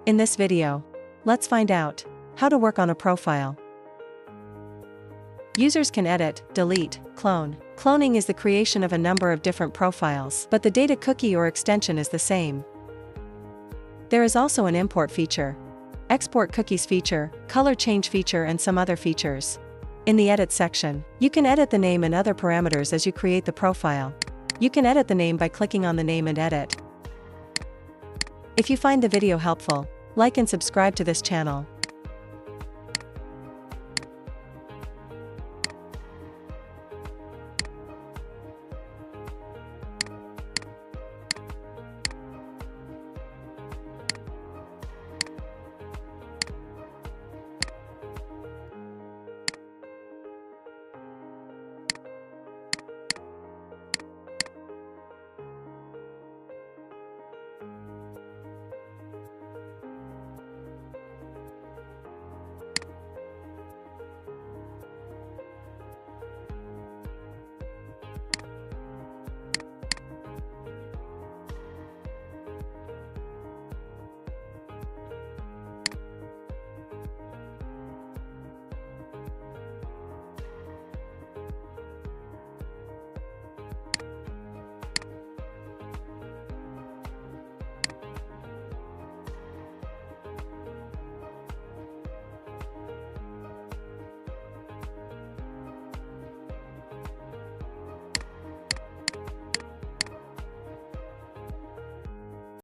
In this video, let's find out how to work on a profile. Users can edit, delete, clone. Cloning is the creation of a number of different profiles, but the data cookie or extension is the same. There is also an import feature, export cookies feature, color change feature, and some other features. In the edit section, you can edit the name and other parameters as you create the profile. You can edit the name by clicking on the name and edit. If you find the video helpful, like and subscribe to this channel.